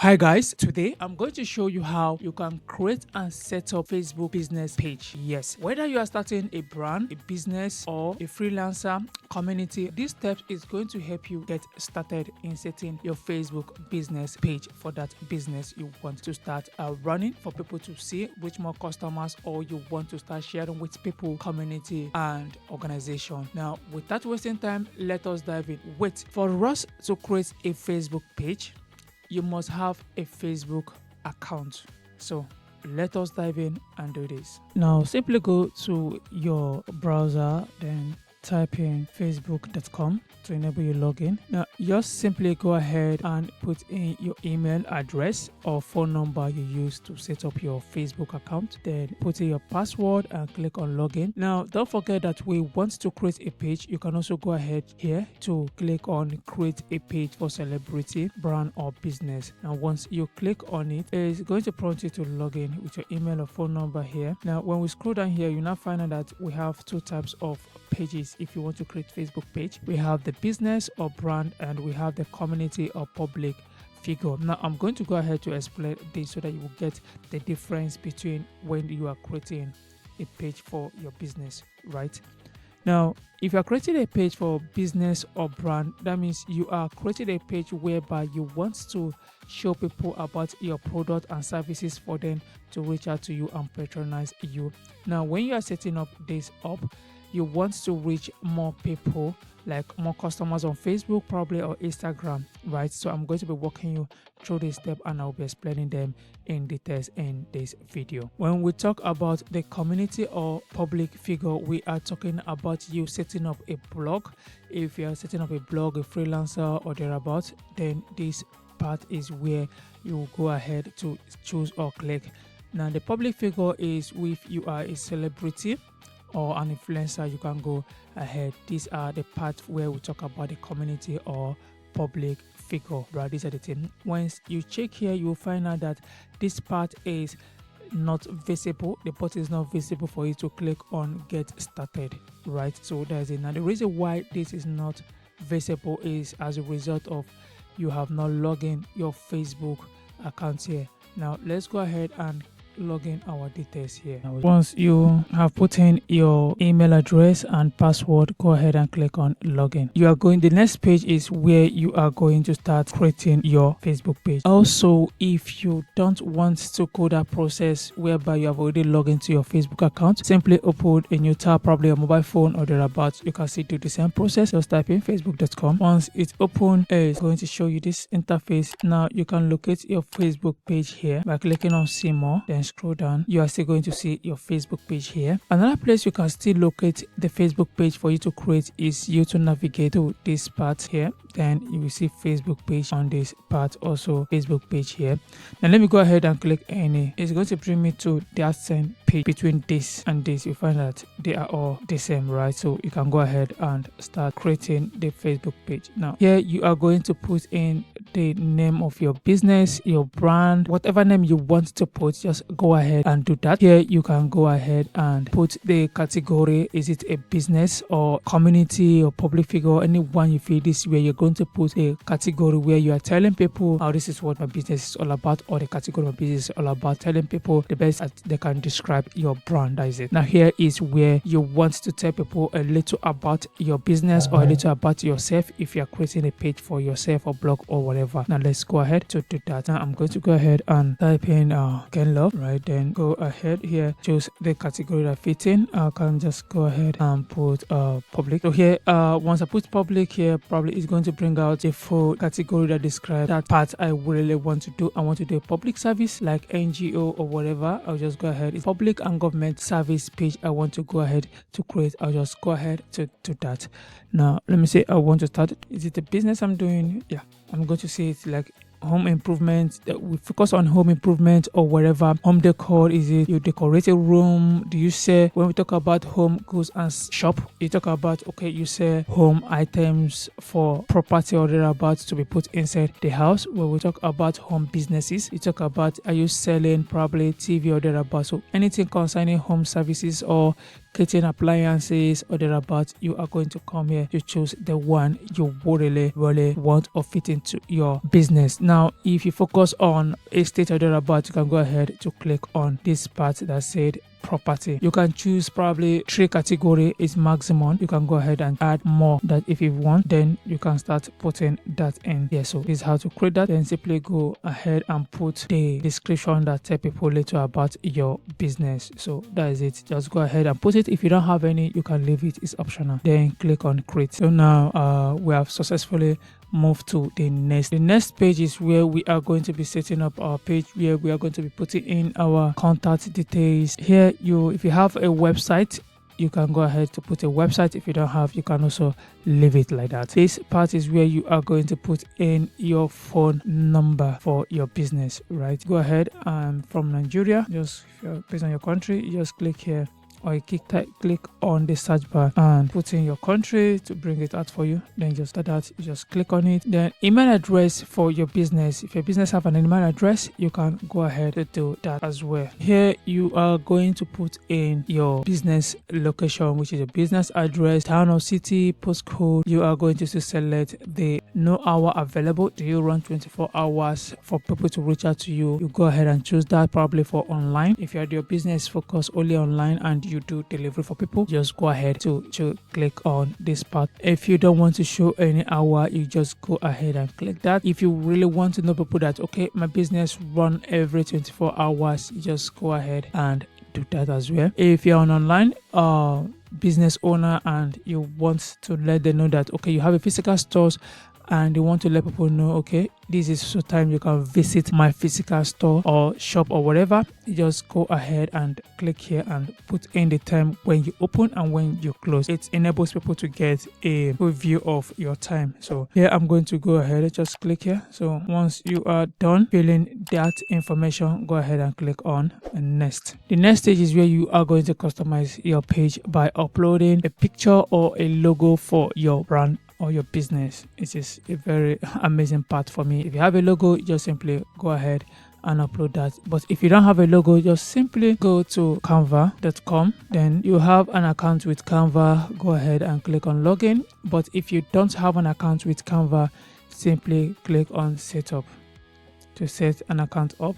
Hi guys, today I'm going to show you how you can create and set up Facebook business page. Yes, whether you are starting a brand, a business or a freelancer community, this step is going to help you get started in setting your Facebook business page for that business you want to start running for people to see, reach more customers, or you want to start sharing with people, community and organization. Now, without wasting time, let us dive in. Wait, for us to create a Facebook page, you must have a Facebook account. So let us dive in and do this. Now simply go to your browser, then type in facebook.com to enable your login. Now just simply go ahead and put in your email address or phone number you use to set up your Facebook account. Then put in your password and click on login. Now don't forget that we want to create a page. You can also go ahead here to click on create a page for celebrity, brand or business. Now once you click on it, it's going to prompt you to log in with your email or phone number here. Now when we scroll down here, you now find out that we have two types of pages. If you want to create Facebook page, we have the business or brand, and we have the community or public figure. Now I'm going to go ahead to explain this so that you will get the difference between when you are creating a page for your business, right? Now if you are creating a page for business or brand, that means you are creating a page whereby you want to show people about your product and services for them to reach out to you and patronize you. Now when you are setting up this up, you want to reach more people, like more customers on Facebook probably or Instagram, right? So I'm going to be walking you through this step and I'll be explaining them in details in this video. When we talk about the community or public figure, we are talking about you setting up a blog. If you are setting up a blog, a freelancer or thereabouts, then this part is where you go ahead to choose or click. Now the public figure is if you are a celebrity or an influencer, you can go ahead. These are the parts where we talk about the community or public figure, right? These are the things. Once you check here, you will find out that this part is not visible. The button is not visible for you to click on get started, right? So there's it. Now the reason why this is not visible is as a result of you have not logged in your Facebook account here. Now let's go ahead and log in our details here. Once you have put in your email address and password, go ahead and click on login. The next page is where you are going to start creating your Facebook page. Also, if you don't want to go that process whereby you have already logged into your Facebook account, simply open a new tab, probably a mobile phone or thereabouts. You can still do the same process. Just type in facebook.com. Once it's open, it's going to show you this interface. Now you can locate your Facebook page here by clicking on see more, then scroll down. You are still going to see your Facebook page here. Another place you can still locate the Facebook page for you to create is you to navigate to this part here. Then you will see Facebook page on this part, also Facebook page here. Now let me go ahead and click any. It's going to bring me to that same page. Between this and this, you find that they are all the same, right? So you can go ahead and start creating the Facebook page. Now here you are going to put in the name of your business, your brand, whatever name you want to put, just go ahead and do that. Here you can go ahead and put the category. Is it a business or community or public figure? Anyone you feel this way, you're going to put a category where you are telling people how this is what my business is all about, or the category of my business is all about, telling people the best that they can describe your brand. That is it. Now here is where you want to tell people a little about your business or a little about yourself if you are creating a page for yourself or blog or whatever. Now let's go ahead to do that. Now I'm going to go ahead and type in Ken Love, right? Then go ahead here, choose the category that fits in. I can just go ahead and put public. So here once I put public here, probably it's going to bring out a full category that describes that part I really want to do. I want to do a public service like NGO or whatever. I'll just go ahead. It's public and government service page I want to go ahead to create. I'll just go ahead to do that. Now let me say I want to start. Is it a business I'm doing? Yeah, I'm going to say it's like home improvement. We focus on home improvement or whatever. Home decor, is it you decorate a room? Do you say, when we talk about home goods and shop, you talk about, okay, you say home items for property or thereabouts to be put inside the house. When we talk about home businesses, you talk about, are you selling probably TV or thereabouts? So anything concerning home services or kitchen appliances or thereabout, you are going to come here to choose the one you would really want or fit into your business. Now, if you focus on estate or thereabout, you can go ahead to click on this part that said property. You can choose probably 3 category is maximum. You can go ahead and add more that if you want, then you can start putting that in. Yeah, so this is how to create that. Then simply go ahead and put the description that tell people little about your business. So that is it. Just go ahead and put it. If you don't have any, you can leave it. It's optional. Then click on create. So now we have successfully move to the next page is where we are going to be setting up our page, where we are going to be putting in our contact details. Here, if you have a website, you can go ahead to put a website. If you don't have, you can also leave it like that. This part is where you are going to put in your phone number for your business, right? Go ahead and from Nigeria, just if you're based on your country, you just click here, or you click on the search bar and put in your country to bring it out for you. Then just start that, you just click on it. Then email address for your business. If your business have an email address, you can go ahead to do that as well. Here you are going to put in your business location, which is a business address, town or city, postcode. You are going to select the no hour available. Do you run 24 hours for people to reach out to you? You go ahead and choose that, probably for online. If you had your business focus only online and you do delivery for people, just go ahead to click on this part. If you don't want to show any hour, you just go ahead and click that. If you really want to know people that, okay, my business run every 24 hours, you just go ahead and do that as well. If you're an online business owner and you want to let them know that, okay, you have a physical stores and you want to let people know, okay, this is so time you can visit my physical store or shop or whatever, you just go ahead and click here and put in the time when you open and when you close. It enables people to get a good view of your time. So here I'm going to go ahead and just click here. So once you are done filling that information, go ahead and click on next. The next stage is where you are going to customize your page by uploading a picture or a logo for your brand or your business. It is a very amazing part for me. If you have a logo, just simply go ahead and upload that. But if you don't have a logo, just simply go to canva.com. Then you have an account with Canva, go ahead and click on login. But if you don't have an account with Canva, simply click on setup to set an account up.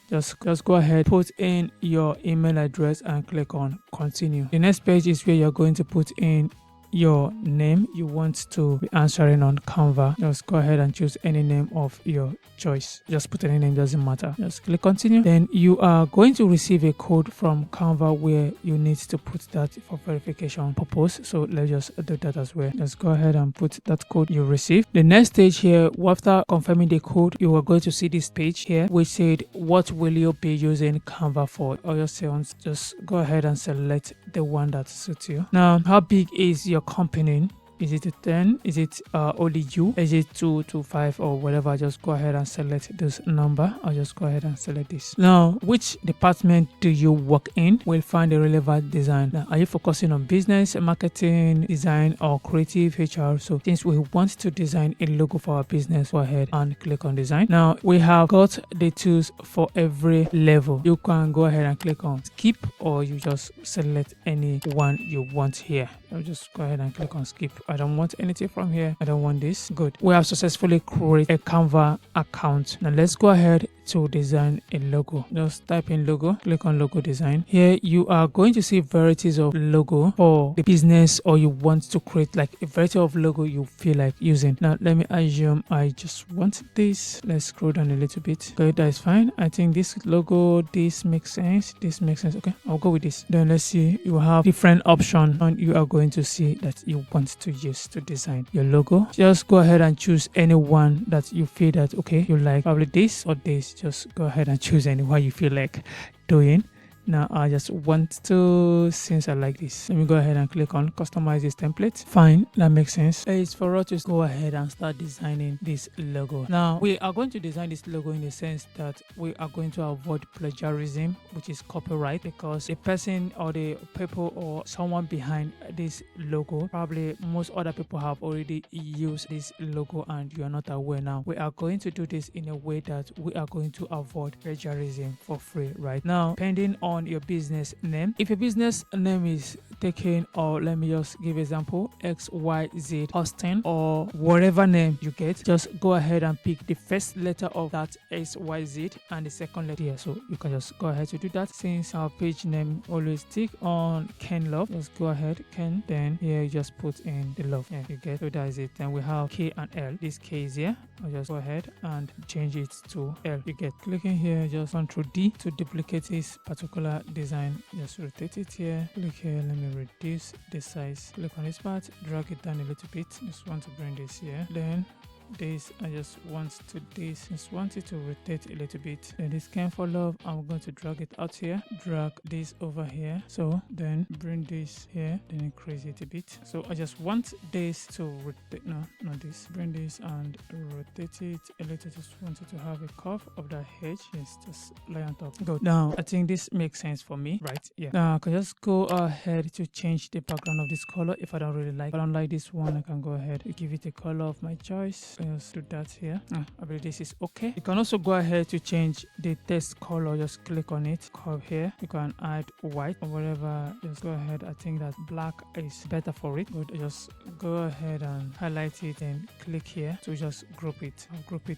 Just go ahead, put in your email address and click on continue. The next page is where you're going to put in your name you want to be answering on Canva. Just go ahead and choose any name of your choice. Just put any name, doesn't matter. Just click continue. Then you are going to receive a code from Canva where you need to put that for verification purpose. So let's just do that as well. Just go ahead and put that code you received. The next stage here, after confirming the code, you are going to see this page here which said, what will you be using Canva for? Or your sales. Just go ahead and select the one that suits you. Now, how big is your company? Is it a 10? Is it only you? Is it 2 to 5 or whatever? Just go ahead and select this number. I'll just go ahead and select this. Now, which department do you work in? We'll find a relevant design. Now, are you focusing on business, marketing, design, or creative HR? So since we want to design a logo for our business, go ahead and click on design. Now, we have got the tools for every level. You can go ahead and click on skip, or you just select any one you want here. I'll just go ahead and click on skip. I don't want anything from here. I don't want this. Good. We have successfully created a Canva account. Now let's go ahead to design a logo. Just type in logo, click on logo design. Here you are going to see varieties of logo for the business, or you want to create like a variety of logo you feel like using. Now let me assume I just want this. Let's scroll down a little bit. Okay, that is fine. I think this logo, this makes sense. This makes sense. Okay, I'll go with this. Then let's see. You have different options and you are going to see that you want to use to design your logo. Just go ahead and choose any one that you feel that, okay, you like, probably this or this. Just go ahead and choose any one you feel like doing. Now I just want to, since I like this, let me go ahead and click on customize this template. Fine, that makes sense. It's for us to go ahead and start designing this logo. Now we are going to design this logo in the sense that we are going to avoid plagiarism, which is copyright, because the person or the people or someone behind this logo, probably most other people have already used this logo and you are not aware. Now we are going to do this in a way that we are going to avoid plagiarism for free. Right now, depending on on your business name. If your business name is taken, or let me just give example, XYZ Austin or whatever name you get, just go ahead and pick the first letter of that XYZ and the second letter here. So you can just go ahead to do that. Since our page name always stick on Ken Love, just go ahead Ken, then here you just put in the love. Yeah, you get, so that is it. Then we have K and L. This K is here. I'll just go ahead and change it to L. You get, clicking here, just Ctrl D to duplicate this particular design. Just rotate it here. Click here, let me reduce the size. Click on this part, drag it down a little bit. Just want to bring this here. Then this, I just want it to rotate a little bit. Then this Canva love, I'm going to drag it out here, drag this over here. So then bring this here, then increase it a bit. So I just want this to rotate, no, not this. Bring this and rotate it a little. Just want it to have a curve of that edge. Yes, just lay on top. Good. Now I think this makes sense for me, right? Yeah. Now I can just go ahead to change the background of this color if I don't really like. If I don't like this one, I can go ahead and give it a color of my choice. Just do that here. I believe this is okay. You can also go ahead to change the text color. Just click on it, curve here. You can add white or whatever. Just go ahead. I think that black is better for it. But just go ahead and highlight it and click here to just group it.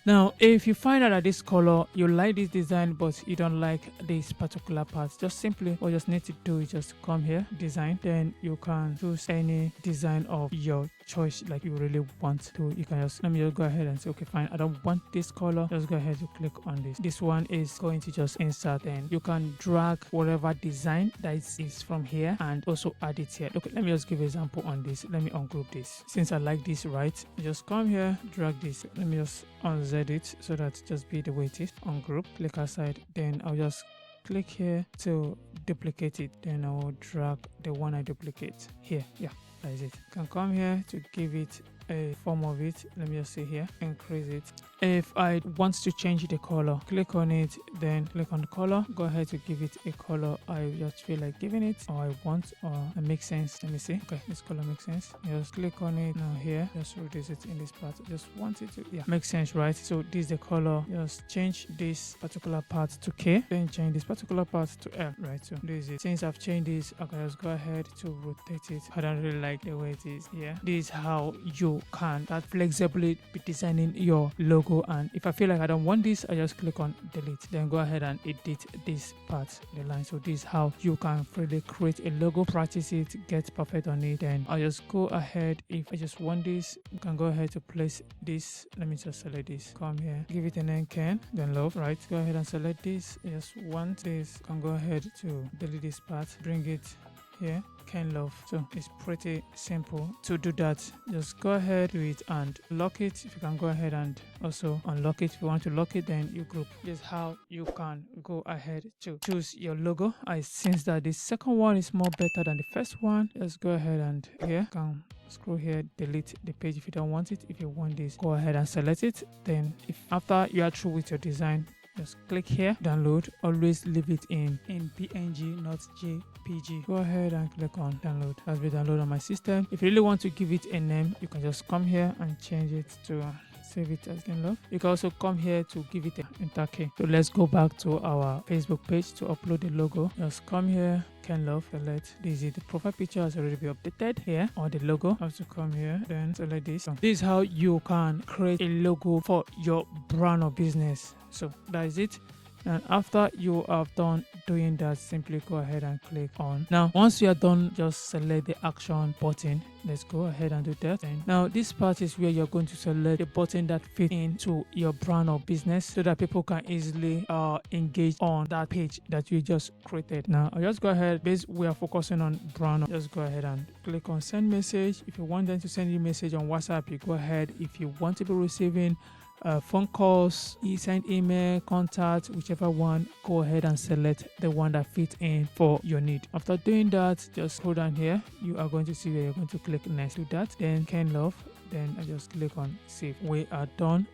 Now if you find out that this color, you like this design but you don't like this particular part, just simply what you just need to do is just come here, design, then you can choose any design of your choice like you really want to. You can just, let me just go ahead and say, okay fine, I don't want this color. Just go ahead to click on this one is going to just insert, and you can drag whatever design that is from here and also add it here. Okay, let me just give an example on this. Let me ungroup this. Since I like this, right, just come here, drag this. Let me just unz it so that just be the way it is. Ungroup, click aside, then I'll just click here to duplicate it. Then I will drag the one I duplicate here. Yeah, that is it. Can come here to give it a form of it. Let me just say here, increase it. If I want to change the color, click on it, then click on the color, go ahead to give it a color I just feel like giving it, or I want, or it makes sense. Let me see. Okay, this color makes sense. Just click on it now here, just reduce it in this part. Just want it to, yeah, make sense, right? So this is the color. Just change this particular part to K, then change this particular part to L, right? So this is it. Since I've changed this, I can just go ahead to rotate it. I don't really like the way it is here. This is how you can that flexibly be designing your logo. And if I feel like I don't want this, I just click on delete, then go ahead and edit this part, the line. So this is how you can freely create a logo, practice it, get perfect on it. And I'll just go ahead, if I just want this, you can go ahead to place this. Let me just select this, come here, give it a name, Ken, then love, right? Go ahead and select this. I just want this, you can go ahead to delete this part, bring it here, Ken Love. So it's pretty simple to do that. Just go ahead, do it and lock it. If you can go ahead and also unlock it. If you want to lock it, then you group. This is how you can go ahead to choose your logo. I sense that the second one is more better than the first one. Let's go ahead and here, can scroll here, delete the page if you don't want it. If you want this, go ahead and select it. Then if after you are through with your design, just click here, download. Always leave it in PNG, not JPG. Go ahead and click on download. That's been downloaded on my system. If you really want to give it a name, you can just come here and change it to save it as Ken Love. You can also come here to give it a enter key. So let's go back to our Facebook page to upload the logo. Just come here, Ken Love, select this. Is the profile picture has already been updated here, or the logo. Have to come here, then select this. So this is how you can create a logo for your brand or business. So that is it. And after you have done doing that, simply go ahead and click on. Now once you are done, just select the action button. Let's go ahead and do that. And now this part is where you're going to select the button that fits into your brand or business, so that people can easily engage on that page that you just created. Now I'll just go ahead, based we are focusing on brand, just go ahead and click on send message. If you want them to send you a message on WhatsApp, you go ahead. If you want to be receiving phone calls, send email, contact, whichever one, go ahead and select the one that fits in for your need. After doing that, just scroll down here. You are going to see where you're going to click next to that. Then Ken Love. Then I just click on save. We are done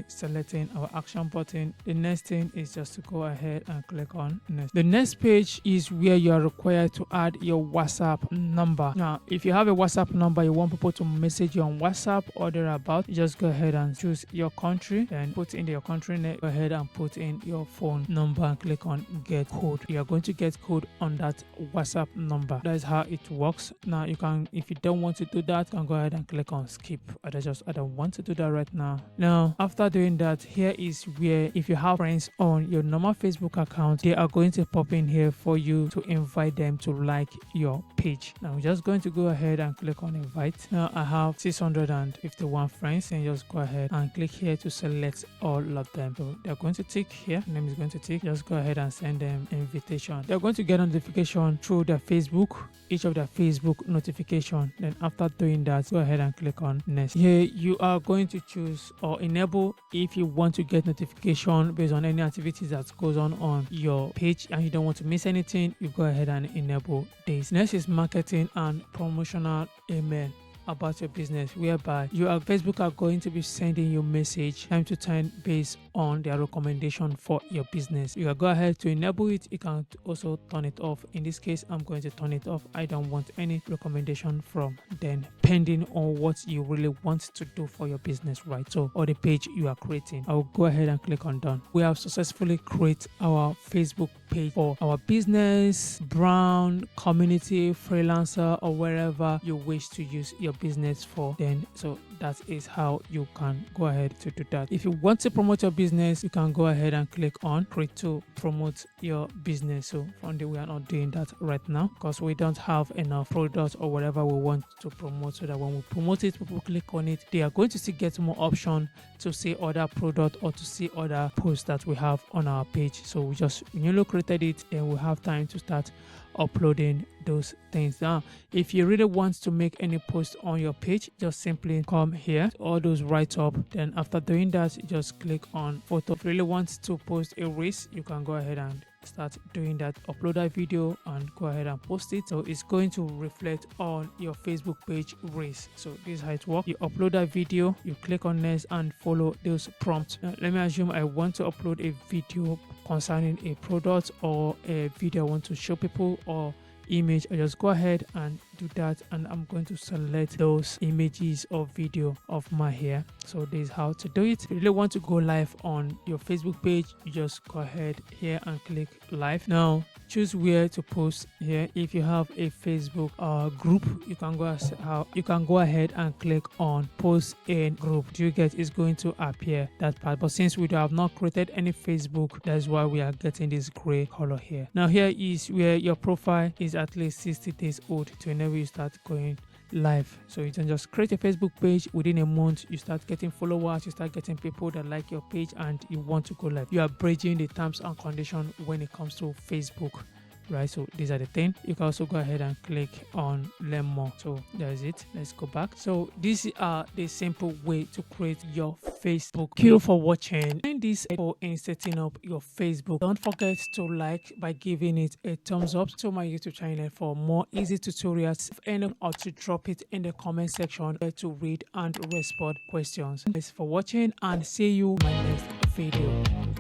selecting our action button, the next thing is just to go ahead and click on next. The next page is where you are required to add your WhatsApp number. Now, if you have a WhatsApp number, you want people to message you on WhatsApp or thereabout, you just go ahead and choose your country, then put in your country name, go ahead and put in your phone number and click on get code. You are going to get code on that WhatsApp number. That is how it works. Now you can, if you don't want to do that, you can go ahead and click on skip. I don't want to do that right now. Now after doing that, here is where if you have friends on your normal Facebook account, they are going to pop in here for you to invite them to like your page. Now we're just going to go ahead and click on invite. Now I have 651 friends, and just go ahead and click here to select all of them. So they're going to tick here, name is going to tick. Just go ahead and send them invitation. They're going to get a notification through their Facebook, each of their Facebook notification. Then after doing that, go ahead and click on next. Here you are going to choose or enable if you want to get notification based on any activities that goes on your page and you don't want to miss anything. You go ahead and enable this. Next is marketing and promotional email about your business, whereby Facebook are going to be sending you message time to time based on their recommendation for your business. You can go ahead to enable it. You can also turn it off. In this case, I'm going to turn it off. I don't want any recommendation from them, depending on what you really want to do for your business, right? So, or the page you are creating. I will go ahead and click on done. We have successfully created our Facebook page for our business, brand, community, freelancer, or wherever you wish to use your business for. Then so that is how you can go ahead to do that. If you want to promote your business, you can go ahead and click on create to promote your business. So from the we are not doing that right now because we don't have enough products or whatever we want to promote, so that when we promote it, people click on it, they are going to see get more option to see other product or to see other posts that we have on our page. So we just newly created it, then we have time to start uploading those things. Now if you really want to make any post on your page, just simply come here, all those write up, then after doing that, you just click on photo. If you really want to post a race, you can go ahead and start doing that, upload that video and go ahead and post it. So it's going to reflect on your Facebook page race. So this is how it works. You upload that video, you click on next and follow those prompts. Now, let me assume I want to upload a video concerning a product or a video I want to show people or image. I just go ahead and do that, and I'm going to select those images or video of my hair. So this is how to do it. If you really want to go live on your Facebook page, you just go ahead here and click live. Now choose where to post here. If you have a Facebook group, you can go ahead and click on post in group. Do you get it's going to appear that part? But since we have not created any Facebook, that's why we are getting this gray color here. Now here is where your profile is at least 60 days old to enable you start going live. So you can just create a Facebook page. Within a month, you start getting followers, you start getting people that like your page, and you want to go live. You are breaching the terms and conditions when it comes to Facebook, right? So these are the things. You can also go ahead and click on learn more. So there's it. Let's go back. So these are the simple way to create your Facebook. Thank you for watching. Find this for in setting up your Facebook. Don't forget to like by giving it a thumbs up to my YouTube channel for more easy tutorials, or to drop it in the comment section to read and respond questions. Thanks for watching and see you in my next video.